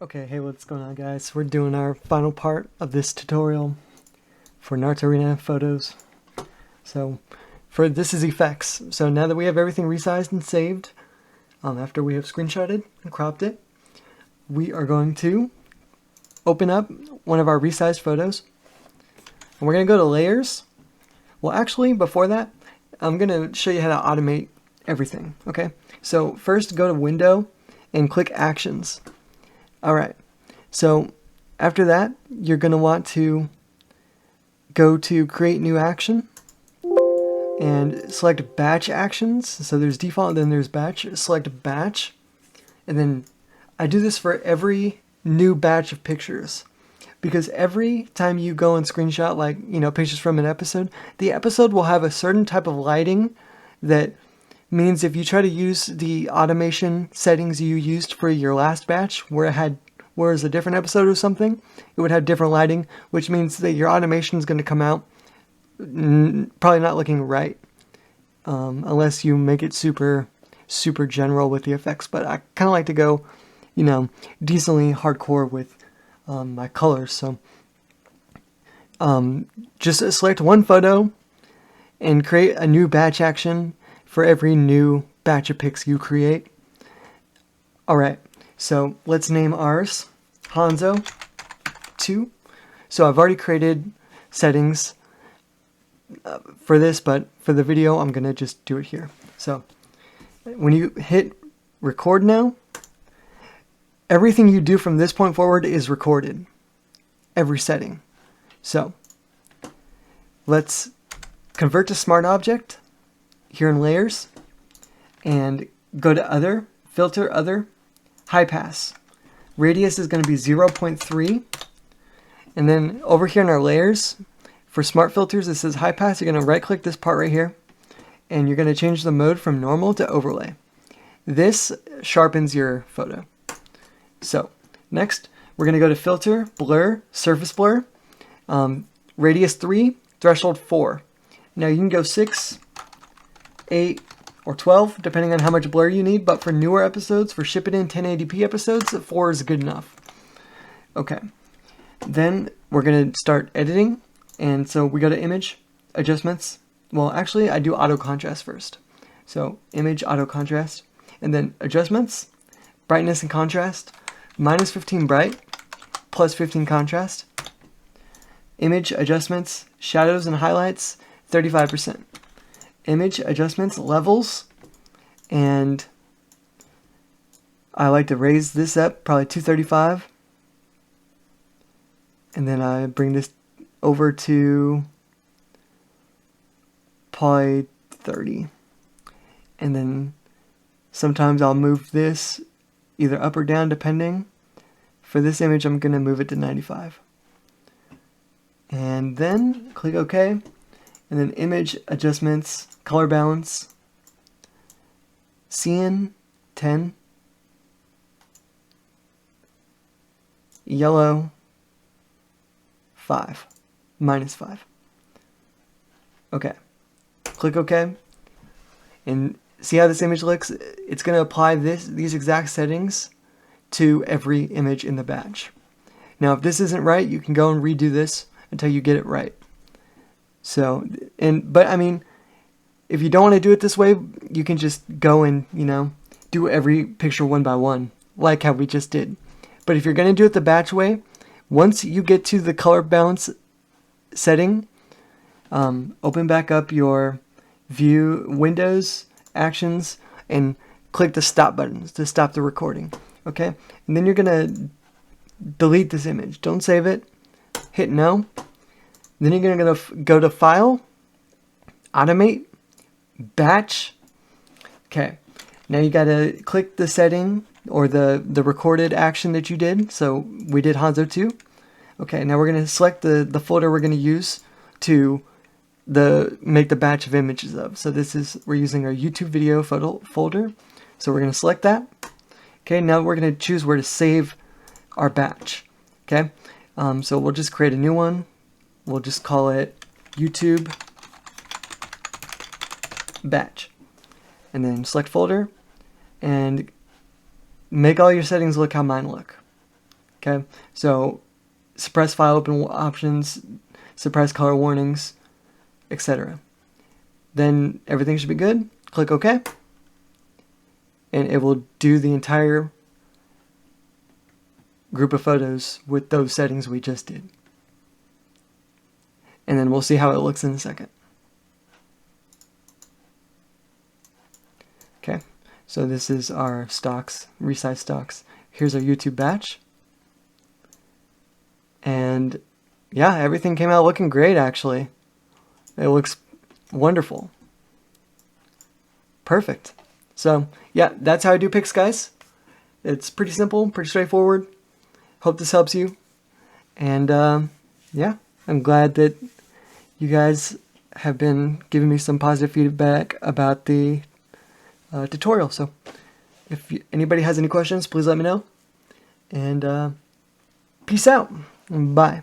Okay, hey, what's going on, guys? We're doing our final part of this tutorial for naruto-arena photos. So, this is effects. So now that we have everything resized and saved, after we have screenshotted and cropped it, we are going to open up one of our resized photos. And we're going to go to layers. Well, actually, before that, I'm going to show you how to automate everything, okay? So first, go to Window and click Actions. Alright, so after that, you're going to want to go to Create New Action and select Batch Actions. So there's Default, then there's Batch. Select Batch, and then I do this for every new batch of pictures, because every time you go and screenshot, like, pictures from an episode, the episode will have a certain type of lighting that means if you try to use the automation settings you used for your last batch where it was a different episode or something, it would have different lighting, which means that your automation is going to come out probably not looking right, unless you make it super general with the effects. But I kind of like to go, decently hardcore with my colors. So just select one photo and create a new batch action for every new batch of pics you create. Alright, so let's name ours Hanzo 2. So I've already created settings for this, but for the video I'm going to just do it here. So when you hit record now, everything you do from this point forward is recorded. Every setting. So let's convert to smart object here in layers and go to other, filter other, high pass. Radius is going to be 0.3, and then over here in our layers for smart filters, it says high pass. You're going to right click this part right here and you're going to change the mode from normal to overlay. This sharpens your photo. So next we're going to go to filter, blur, surface blur, radius 3, threshold 4. Now you can go 6, 8, or 12, depending on how much blur you need, but for newer episodes, for ship it in 1080p episodes, 4 is good enough. Okay, then we're going to start editing, and so we go to Image, Adjustments. Well, actually, I do Auto Contrast first. So, Image, Auto Contrast, and then Adjustments, Brightness and Contrast, -15 bright, +15 contrast. Image Adjustments, Shadows and Highlights, 35%. Image Adjustments, Levels, and I like to raise this up, probably 235, and then I bring this over to probably 30, and then sometimes I'll move this either up or down depending. For this image I'm going to move it to 95, and then click OK. And then Image Adjustments, Color Balance, Cyan 10, Yellow 5, -5. Okay, click OK, and see how this image looks? It's going to apply these exact settings to every image in the batch. Now if this isn't right, you can go and redo this until you get it right. So, but I mean, if you don't want to do it this way, you can just go and, do every picture one by one, like how we just did. But if you're going to do it the batch way, once you get to the color balance setting, open back up your view, Windows, Actions, and click the stop buttons to stop the recording. Okay? And then you're going to delete this image. Don't save it. Hit no. Then you're going to go to File, Automate, Batch. Okay, now you got to click the setting or the recorded action that you did. So we did Hanzo 2. Okay, now we're going to select the folder we're going to use to make the batch of images of. So we're using our YouTube video photo folder. So we're going to select that. Okay, now we're going to choose where to save our batch. Okay, so we'll just create a new one. We'll just call it YouTube batch. And then select folder and make all your settings look how mine look. Okay, so suppress file open options, suppress color warnings, etc. Then everything should be good. Click OK, and it will do the entire group of photos with those settings we just did. And then we'll see how it looks in a second. Okay, so this is our stocks, resize stocks. Here's our YouTube batch. And yeah, everything came out looking great, actually. It looks wonderful. Perfect. So yeah, that's how I do pics, guys. It's pretty simple, pretty straightforward. Hope this helps you. And yeah, I'm glad that you guys have been giving me some positive feedback about the tutorial. So if anybody has any questions, please let me know. And peace out. Bye.